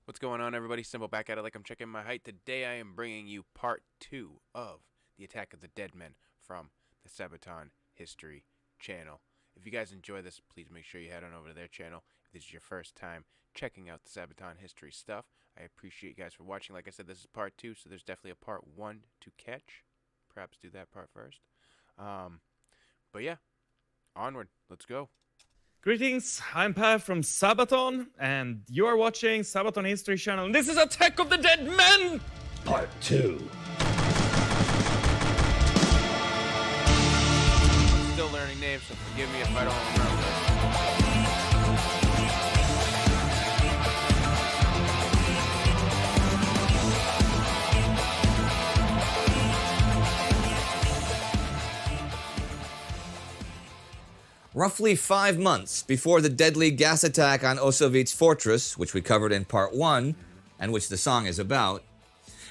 What's going on, everybody? Simple back at it like I'm checking my height. Today I am bringing you part 2 of the Attack of the Dead Men from the Sabaton History channel. If you guys enjoy this, please make sure you head on over to their channel. If this is your first time checking out the Sabaton History stuff, I appreciate you guys for watching. Like I said, this is part 2, so there's definitely a part 1 to catch. Perhaps do that part first. But yeah, onward. Let's go. Greetings, I'm Per from Sabaton, and you are watching Sabaton History Channel. And this is Attack of the Dead Men! Part 2. Still learning names, so forgive me if I don't remember. Roughly 5 months before the deadly gas attack on Osowiec fortress, which we covered in part 1, and which the song is about.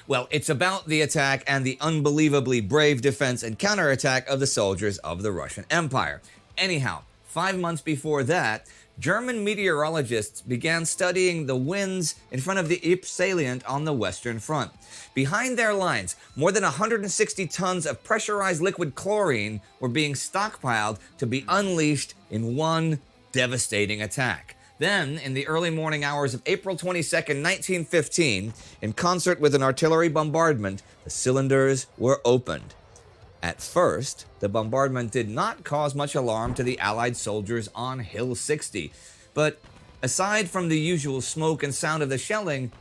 Well, it's about the attack and the unbelievably brave defense and counterattack of the soldiers of the Russian Empire. Anyhow, 5 months before that, German meteorologists began studying the winds in front of the Ypres salient on the Western Front. Behind their lines, more than 160 tons of pressurized liquid chlorine were being stockpiled to be unleashed in one devastating attack. Then, in the early morning hours of April 22nd, 1915, in concert with an artillery bombardment, the cylinders were opened. At first, the bombardment did not cause much alarm to the Allied soldiers on Hill 60, but aside from the usual smoke and sound of the shelling,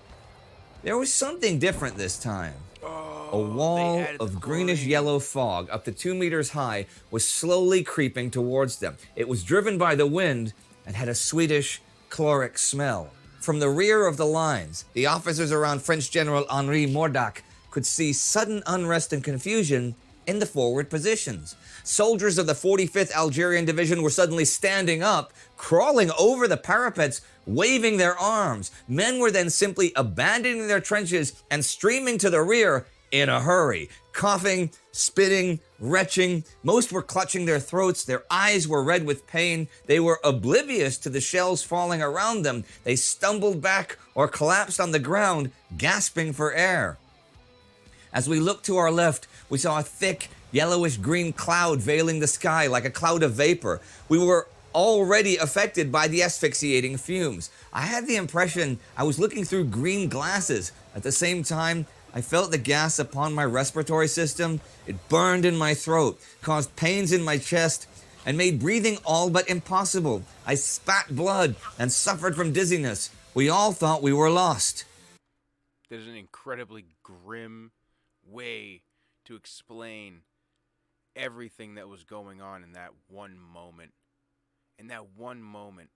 there was something different this time. A wall of greenish-yellow fog up to 2 meters high was slowly creeping towards them. It was driven by the wind and had a sweetish, chloric smell. From the rear of the lines, the officers around French General Henri Mordac could see sudden unrest and confusion in the forward positions. Soldiers of the 45th Algerian Division were suddenly standing up, crawling over the parapets, waving their arms. Men were then simply abandoning their trenches and streaming to the rear in a hurry, coughing, spitting, retching. Most were clutching their throats. Their eyes were red with pain. They were oblivious to the shells falling around them. They stumbled back or collapsed on the ground, gasping for air. As we looked to our left, we saw a thick, yellowish-green cloud veiling the sky like a cloud of vapor. We were already affected by the asphyxiating fumes. I had the impression I was looking through green glasses. At the same time, I felt the gas upon my respiratory system. It burned in my throat, caused pains in my chest, and made breathing all but impossible. I spat blood and suffered from dizziness. We all thought we were lost. There's an incredibly grim way to explain everything that was going on in that one moment. In that one moment,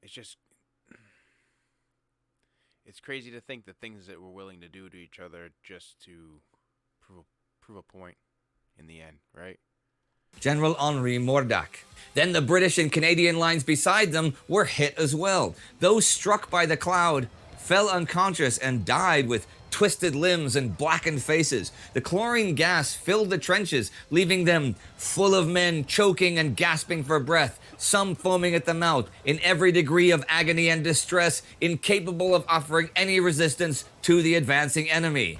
it's just, it's crazy to think the things that we're willing to do to each other just to prove a point in the end, right? General Henri Mordac. Then the British and Canadian lines beside them were hit as well. Those struck by the cloud fell unconscious and died with twisted limbs and blackened faces. The chlorine gas filled the trenches, leaving them full of men choking and gasping for breath, some foaming at the mouth, in every degree of agony and distress, incapable of offering any resistance to the advancing enemy.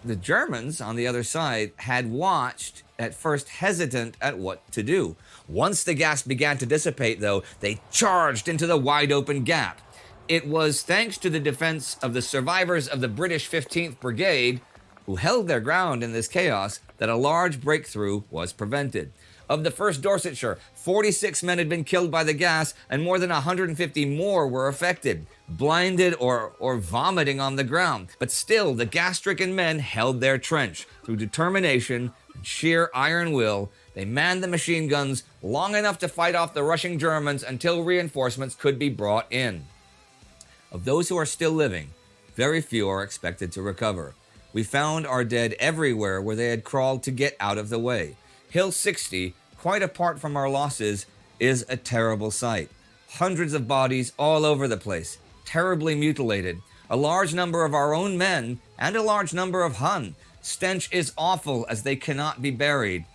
The Germans, on the other side, had watched, at first hesitant at what to do. Once the gas began to dissipate, though, they charged into the wide-open gap. It was thanks to the defense of the survivors of the British 15th Brigade, who held their ground in this chaos, that a large breakthrough was prevented. Of the 1st Dorsetshire, 46 men had been killed by the gas, and more than 150 more were affected, blinded or vomiting on the ground. But still, the gas-stricken men held their trench. Through determination and sheer iron will, they manned the machine guns long enough to fight off the rushing Germans until reinforcements could be brought in. Of those who are still living, very few are expected to recover. We found our dead everywhere where they had crawled to get out of the way. Hill 60, quite apart from our losses, is a terrible sight. Hundreds of bodies all over the place, terribly mutilated. A large number of our own men and a large number of Hun. Stench is awful as they cannot be buried.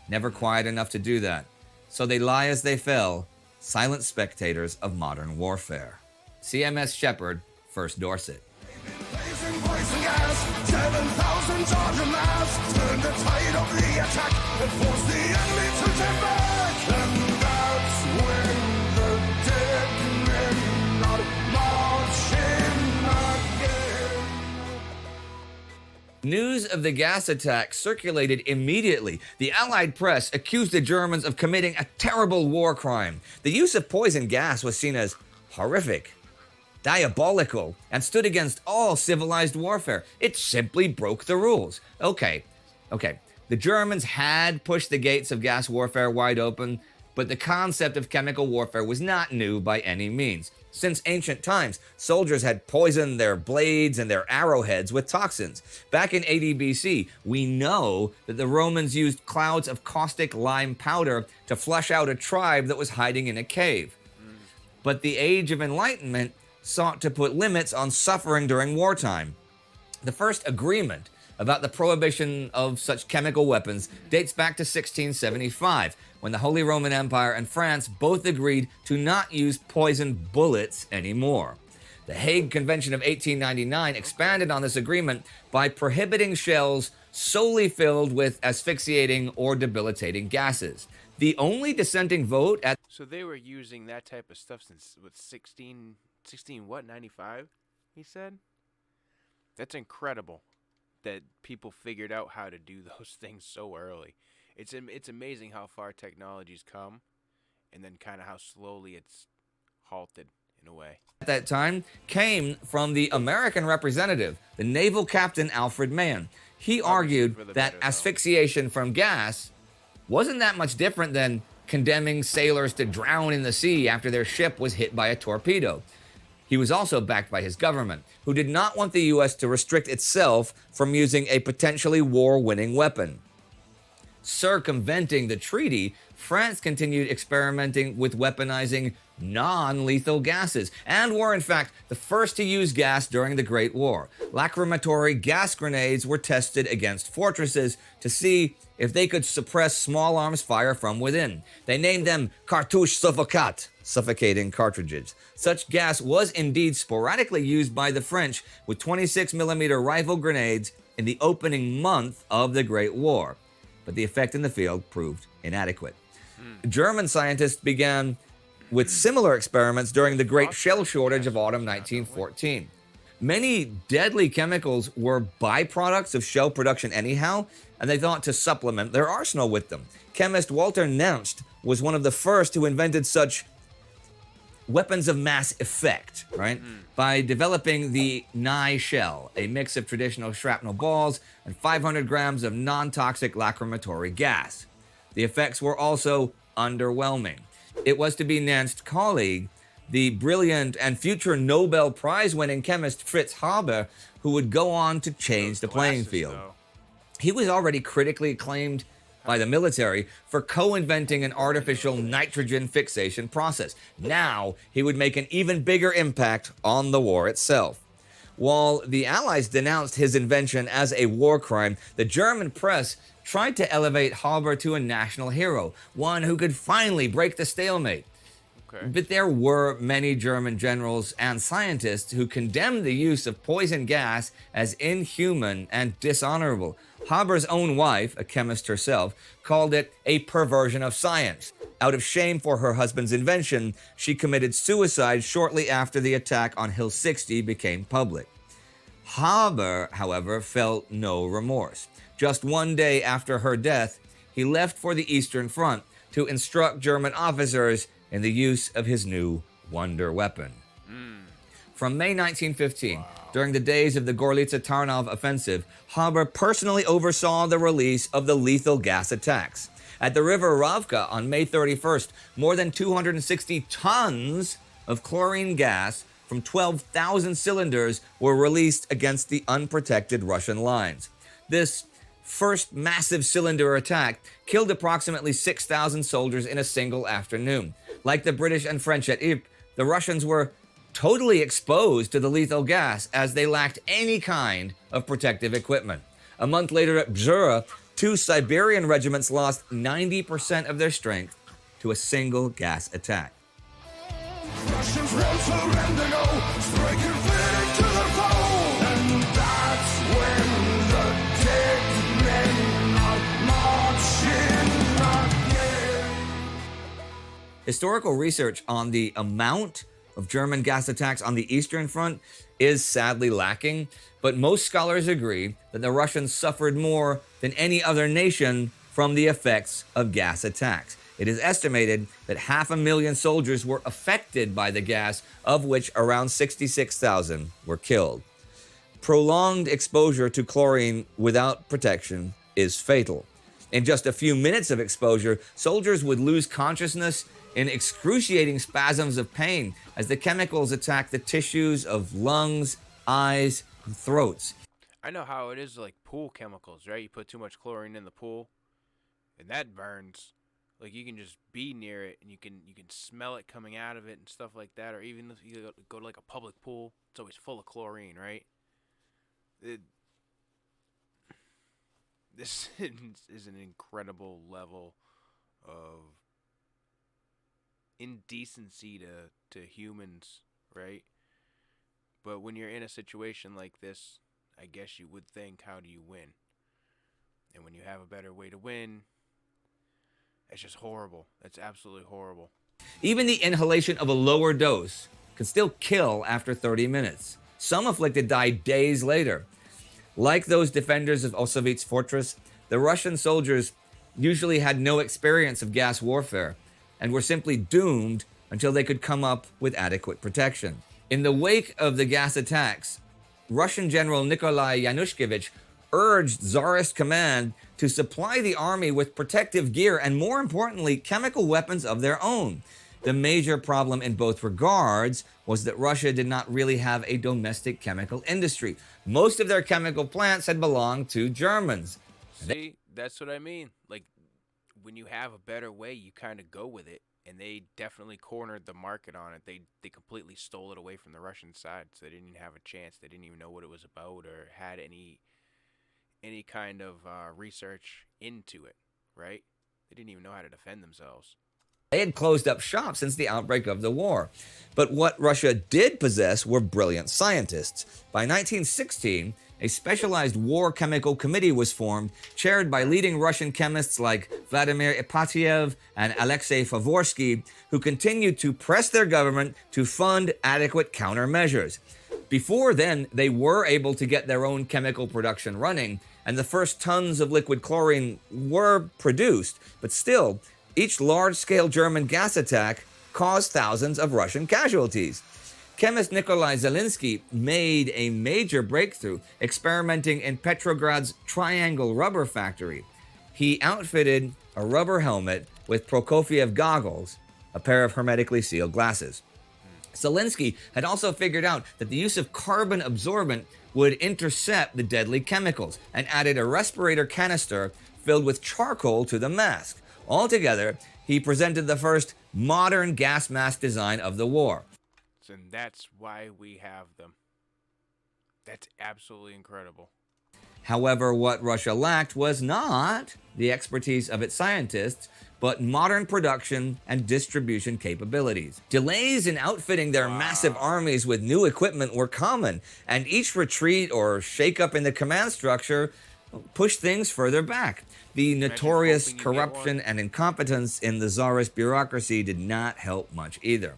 Never quiet enough to do that. So they lie as they fell, silent spectators of modern warfare. CMS Shepherd, 1st Dorset. Blazing poison gas, 7,000 Georgia mass, turned the tide of the attack and forced the enemy to take back. And that's when the dead men are marching again. News of the gas attack circulated immediately. The Allied press accused the Germans of committing a terrible war crime. The use of poison gas was seen as horrific, diabolical, and stood against all civilized warfare. It simply broke the rules. Okay. The Germans had pushed the gates of gas warfare wide open, but the concept of chemical warfare was not new by any means. Since ancient times, soldiers had poisoned their blades and their arrowheads with toxins. Back in 80 BC, we know that the Romans used clouds of caustic lime powder to flush out a tribe that was hiding in a cave. But the Age of Enlightenment sought to put limits on suffering during wartime. The first agreement about the prohibition of such chemical weapons dates back to 1675, when the Holy Roman Empire and France both agreed to not use poisoned bullets anymore. The Hague Convention of 1899 expanded on this agreement by prohibiting shells solely filled with asphyxiating or debilitating gases. The only dissenting vote at So they were using that type of stuff since, what, 95, he said? That's incredible that people figured out how to do those things so early. It's amazing how far technology's come, and then kind of how slowly it's halted in a way. At that time came from the American representative, the naval captain Alfred Mann. He argued for the that better, though. asphyxiation from gas wasn't that much different than condemning sailors to drown in the sea after their ship was hit by a torpedo. He was also backed by his government, who did not want the U.S. to restrict itself from using a potentially war-winning weapon. Circumventing the treaty, France continued experimenting with weaponizing non-lethal gases, and were in fact the first to use gas during the Great War. Lacrimatory gas grenades were tested against fortresses to see if they could suppress small arms fire from within. They named them cartouches suffocantes, suffocating cartridges. Such gas was indeed sporadically used by the French with 26mm rifle grenades in the opening month of the Great War, but the effect in the field proved inadequate. German scientists began with similar experiments during the Great Shell Shortage of autumn 1914. Many deadly chemicals were byproducts of shell production anyhow, and they thought to supplement their arsenal with them. Chemist Walter Nernst was one of the first who invented such weapons of mass effect, right? By developing the Nye shell, a mix of traditional shrapnel balls and 500 grams of non-toxic lacrimatory gas. The effects were also underwhelming. It was to be Nernst's colleague, the brilliant and future Nobel Prize-winning chemist Fritz Haber, who would go on to change the playing field. He was already critically acclaimed by the military for co-inventing an artificial nitrogen fixation process. Now, he would make an even bigger impact on the war itself. While the Allies denounced his invention as a war crime, the German press tried to elevate Haber to a national hero, one who could finally break the stalemate. Okay. But there were many German generals and scientists who condemned the use of poison gas as inhuman and dishonorable. Haber's own wife, a chemist herself, called it a perversion of science. Out of shame for her husband's invention, she committed suicide shortly after the attack on Hill 60 became public. Haber, however, felt no remorse. Just one day after her death, he left for the Eastern Front to instruct German officers in the use of his new wonder weapon. From May 1915, during the days of the Gorlitza-Tarnów offensive, Haber personally oversaw the release of the lethal gas attacks. At the river Ravka on May 31st, more than 260 tons of chlorine gas from 12,000 cylinders were released against the unprotected Russian lines. This first massive cylinder attack killed approximately 6,000 soldiers in a single afternoon. Like the British and French at Ypres, the Russians were totally exposed to the lethal gas as they lacked any kind of protective equipment. A month later at Bzura, 2 Siberian regiments lost 90% of their strength to a single gas attack. Russians won't surrender, no. Striking fear into the foe. And that's when the dead men are marching again. Historical research on the amount of German gas attacks on the Eastern Front is sadly lacking, but most scholars agree that the Russians suffered more than any other nation from the effects of gas attacks. It is estimated that 500,000 soldiers were affected by the gas, of which around 66,000 were killed. Prolonged exposure to chlorine without protection is fatal. In just a few minutes of exposure, soldiers would lose consciousness in excruciating spasms of pain as the chemicals attack the tissues of lungs, eyes, and throats. I know how it is like pool chemicals, right? You put too much chlorine in the pool, and that burns. Like you can just be near it, and you can smell it coming out of it and stuff like that. Or even if you go to like a public pool, it's always full of chlorine, right? This is an incredible level of indecency to humans, right? But when you're in a situation like this, I guess you would think, how do you win? And when you have a better way to win, it's just horrible. It's absolutely horrible. Even the inhalation of a lower dose could still kill after 30 minutes. Some afflicted died days later. Like those defenders of Osowiec fortress, the Russian soldiers usually had no experience of gas warfare and were simply doomed until they could come up with adequate protection. In the wake of the gas attacks, Russian General Nikolai Yanushkevich urged Tsarist command to supply the army with protective gear and, more importantly, chemical weapons of their own. The major problem in both regards was that Russia did not really have a domestic chemical industry. Most of their chemical plants had belonged to Germans. See, that's what I mean. Like, when you have a better way, you kind of go with it. And they definitely cornered the market on it. They completely stole it away from the Russian side. So they didn't even have a chance. They didn't even know what it was about or had any kind of research into it, right? They didn't even know how to defend themselves. They had closed up shop since the outbreak of the war. But what Russia did possess were brilliant scientists. By 1916, a specialized war chemical committee was formed, chaired by leading Russian chemists like Vladimir Ipatiev and Alexei Favorsky, who continued to press their government to fund adequate countermeasures. Before then, they were able to get their own chemical production running, and the first tons of liquid chlorine were produced, but still, each large-scale German gas attack caused thousands of Russian casualties. Chemist Nikolai Zelinsky made a major breakthrough experimenting in Petrograd's Triangle Rubber Factory. He outfitted a rubber helmet with Prokofiev goggles, a pair of hermetically sealed glasses. Zelinsky had also figured out that the use of carbon absorbent would intercept the deadly chemicals and added a respirator canister filled with charcoal to the mask. Altogether, he presented the first modern gas mask design of the war. And that's why we have them. That's absolutely incredible. However, what Russia lacked was not the expertise of its scientists, but modern production and distribution capabilities. Delays in outfitting their massive armies with new equipment were common, and each retreat or shakeup in the command structure pushed things further back. The notorious corruption and incompetence in the Tsarist bureaucracy did not help much either.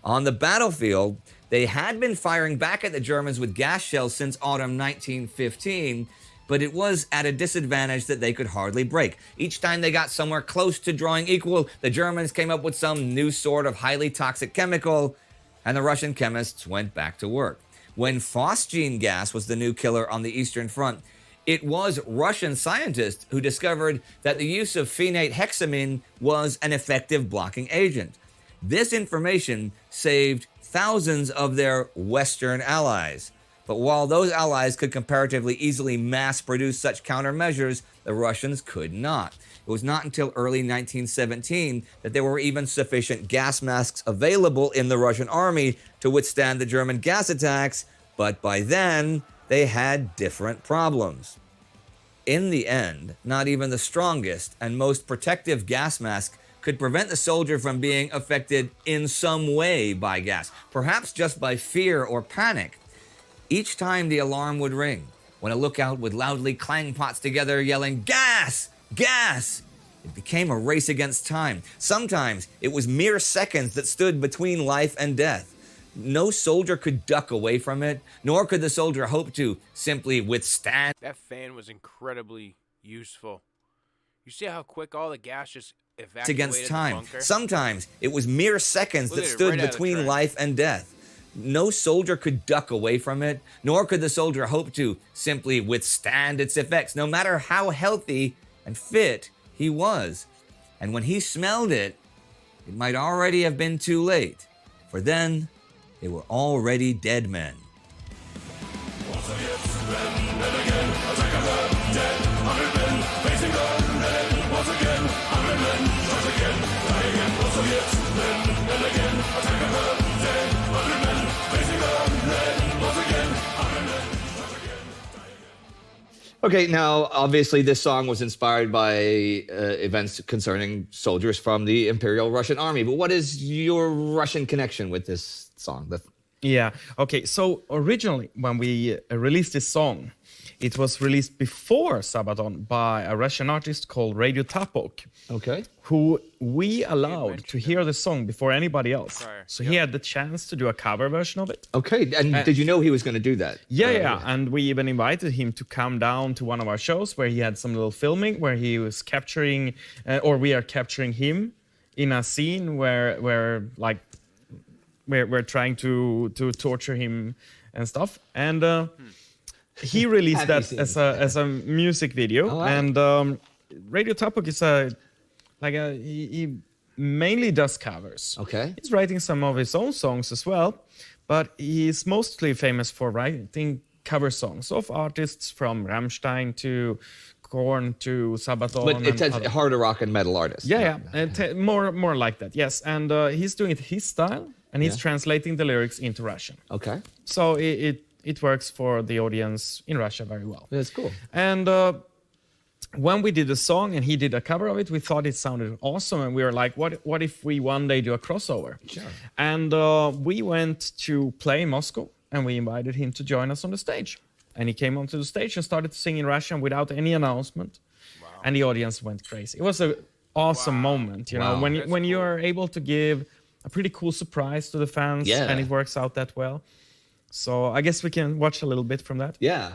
On the battlefield, they had been firing back at the Germans with gas shells since autumn 1915, but it was at a disadvantage that they could hardly break. Each time they got somewhere close to drawing equal, the Germans came up with some new sort of highly toxic chemical, and the Russian chemists went back to work. When phosgene gas was the new killer on the Eastern Front, it was Russian scientists who discovered that the use of phenate hexamine was an effective blocking agent. This information saved thousands of their Western allies. But while those allies could comparatively easily mass-produce such countermeasures, the Russians could not. It was not until early 1917 that there were even sufficient gas masks available in the Russian army to withstand the German gas attacks, but by then, they had different problems. In the end, not even the strongest and most protective gas mask could prevent the soldier from being affected in some way by gas, perhaps just by fear or panic. Each time the alarm would ring, when a lookout would loudly clang pots together, yelling, "Gas! Gas!" It became a race against time. Sometimes it was mere seconds that stood between life and death. No soldier could duck away from it, nor could the soldier hope to simply withstand. That fan was incredibly useful. You see how quick all the gas just evacuated Against time. the bunker? Sometimes it was mere seconds Look that at it, stood right out of the between track. life and death. No soldier could duck away from it, nor could the soldier hope to simply withstand its effects, no matter how healthy and fit he was. And when he smelled it, it might already have been too late, for then they were already dead men. Okay, now obviously this song was inspired by events concerning soldiers from the Imperial Russian Army. But what is your Russian connection with this song? Yeah. Okay. So originally, when we released this song, it was released before Sabaton by a Russian artist called Radio Tapok, Okay. who we allowed to hear the song before anybody else. Prior. So he had the chance to do a cover version of it. Okay, and did you know he was going to do that? Yeah. And we even invited him to come down to one of our shows where he had some little filming where he was capturing, or we are capturing him in a scene where like we're trying to torture him and stuff. And he released that as a music video. Oh, wow. And Radio Tapok is he mainly does covers. Okay. He's writing some of his own songs as well, but he's mostly famous for writing cover songs of artists from Rammstein to Korn to Sabaton. But it says harder rock and metal artists. Yeah. More like that, yes. And he's doing it his style, and he's translating the lyrics into Russian. Okay. So it works for the audience in Russia very well. That's cool. And when we did the song and he did a cover of it, we thought it sounded awesome. And we were like, what if we one day do a crossover? Sure. And we went to play in Moscow and we invited him to join us on the stage. And he came onto the stage and started to sing in Russian without any announcement. Wow. And the audience went crazy. It was an awesome moment, you know, when you are able to give a pretty cool surprise to the fans and it works out that well. So I guess we can watch a little bit from that. Yeah.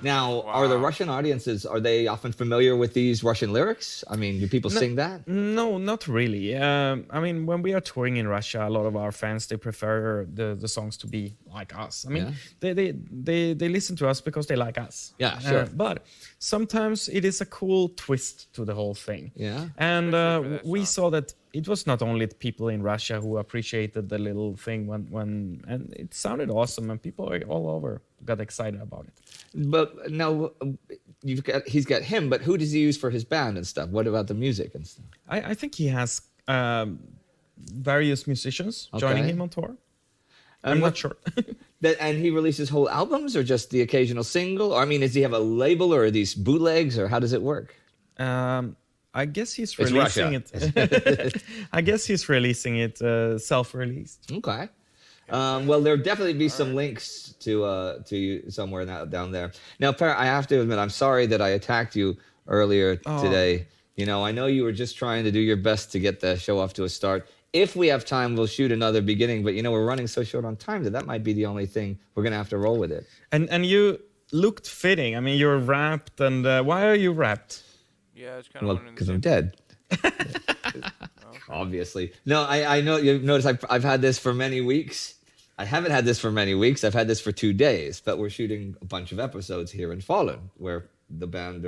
Now, are the Russian audiences, are they often familiar with these Russian lyrics? I mean, do people sing that? No, not really. I mean, when we are touring in Russia, a lot of our fans, they prefer the songs to be like us. I mean, they listen to us because they like us. Yeah, sure. But sometimes it is a cool twist to the whole thing. Yeah. And we saw that it was not only the people in Russia who appreciated the little thing when and it sounded awesome and people all over got excited about it. But now he's got him, but who does he use for his band and stuff? What about the music and stuff? I think he has various musicians joining him on tour. I'm not sure. And he releases whole albums or just the occasional single? Or, I mean, does he have a label or are these bootlegs or how does it work? I guess he's releasing it. I guess he's releasing it self-released. Okay. Well, there'll definitely be some links to you somewhere down there. Now, Per, I have to admit, I'm sorry that I attacked you earlier today. You know, I know you were just trying to do your best to get the show off to a start. If we have time, we'll shoot another beginning. But, you know, we're running so short on time that might be the only thing we're going to have to roll with it. And you looked fitting. I mean, you're wrapped. And why are you wrapped? Yeah, it's kind of Well, because I'm dead. Obviously. No, I know you've noticed I've had this for many weeks. I haven't had this for many weeks. I've had this for 2 days, but we're shooting a bunch of episodes here in Falun where the band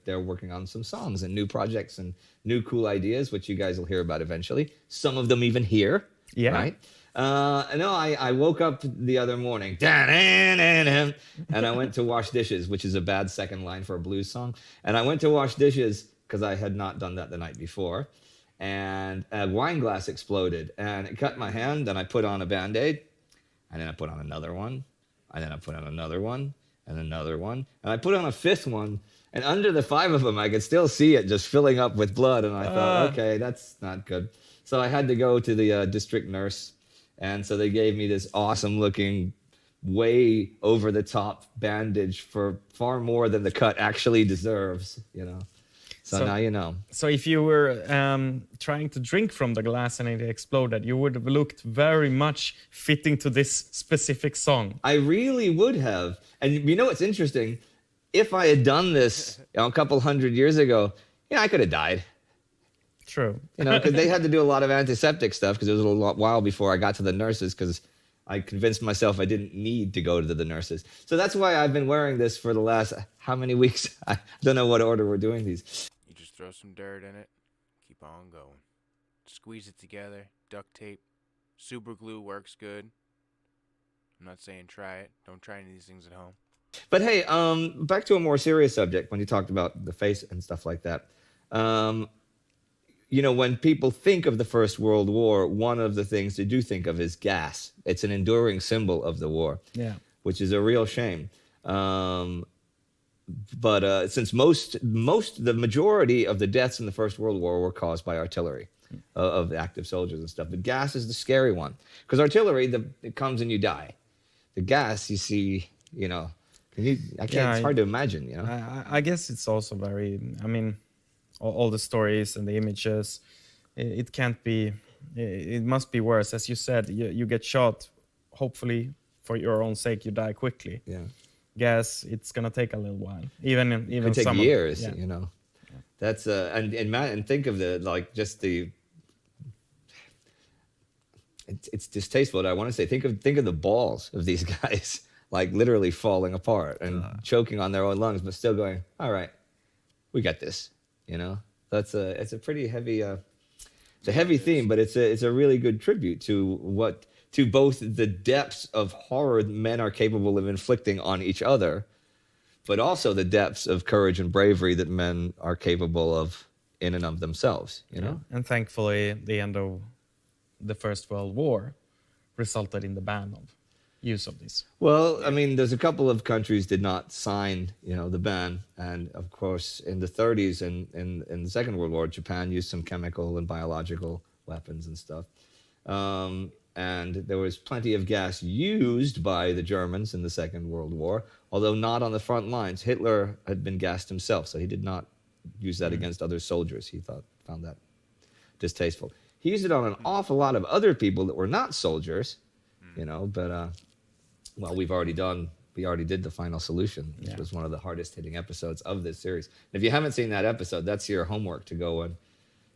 they're working on some songs and new projects and new cool ideas, which you guys will hear about eventually. Some of them even here. Yeah. Right? No, I woke up the other morning and I went to wash dishes, which is a bad second line for a blues song. And I went to wash dishes because I had not done that the night before. And a wine glass exploded and it cut my hand. And I put on a Band-Aid and then I put on another one. And then I put on another one and another one. And I put on a 5th one. And under the 5 of them, I could still see it just filling up with blood. And I thought, okay, that's not good. So I had to go to the district nurse. And so they gave me this awesome looking, way over the top bandage for far more than the cut actually deserves, you know. So now you know. So if you were trying to drink from the glass and it exploded, you would have looked very much fitting to this specific song. I really would have. And you know what's interesting? If I had done this a couple hundred years ago, I could have died. True. Because they had to do a lot of antiseptic stuff because it was a while before I got to the nurses because I convinced myself I didn't need to go to the nurses. So that's why I've been wearing this for the last how many weeks? I don't know what order we're doing these. You just throw some dirt in it, keep on going. Squeeze it together, duct tape, super glue works good. I'm not saying try it. Don't try any of these things at home. But hey, back to a more serious subject when you talked about the face and stuff like that. When people think of the First World War, one of the things they do think of is gas. It's an enduring symbol of the war, which is a real shame. But since the majority of the deaths in the First World War were caused by artillery of active soldiers and stuff, but gas is the scary one because artillery, it comes and you die. The gas, you see, it's hard to imagine. I guess it's also very. I mean, all the stories and the images, it can't be. It must be worse, as you said. You get shot. Hopefully, for your own sake, you die quickly. Yeah. Gas, it's gonna take a little while. Even it could take years. Yeah. That's and think of it's distasteful. I want to say think of the balls of these guys like literally falling apart and choking on their own lungs, but still going, all right, we got this. It's a pretty heavy it's a heavy theme, but it's a really good tribute to both the depths of horror men are capable of inflicting on each other, but also the depths of courage and bravery that men are capable of in and of themselves, And thankfully, the end of the First World War resulted in the ban of use of this. Well, I mean, there's a couple of countries did not sign, the ban. And of course, in the 30s and in the Second World War, Japan used some chemical and biological weapons and stuff. And there was plenty of gas used by the Germans in the Second World War, although not on the front lines. Hitler had been gassed himself, so he did not use that against other soldiers. He found that distasteful. He used it on an awful lot of other people that were not soldiers, but we already did the final solution, which was one of the hardest hitting episodes of this series. And if you haven't seen that episode, that's your homework to go and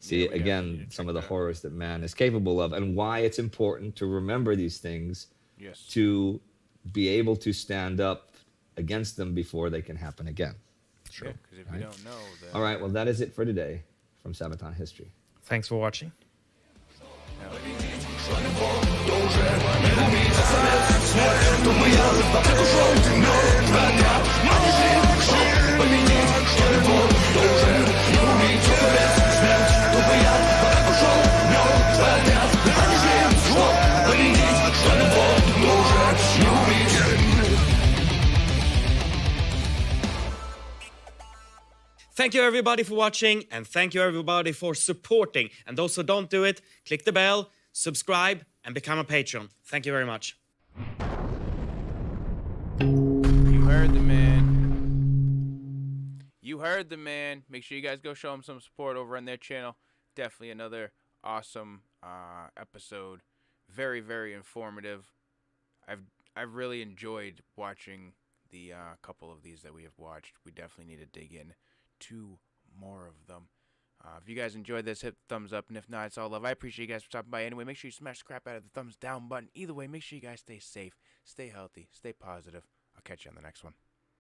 see again some of the horrors that man is capable of and why it's important to remember these things to be able to stand up against them before they can happen again. True. Because if you don't know that... All right, well, that is it for today from Sabaton History. Thanks for watching. Thank you everybody for watching, and thank you everybody for supporting. And those who don't do it, click the bell, subscribe, and become a patron. Thank you very much. You heard the man. You heard the man. Make sure you guys go show him some support over on their channel. Definitely another awesome episode. Very, very informative. I've really enjoyed watching the couple of these that we have watched. We definitely need to dig in to more of them. If you guys enjoyed this, hit the thumbs up, and if not, it's all love. I appreciate you guys for stopping by. Anyway, make sure you smash the crap out of the thumbs down button. Either way, make sure you guys stay safe, stay healthy, stay positive. I'll catch you on the next one.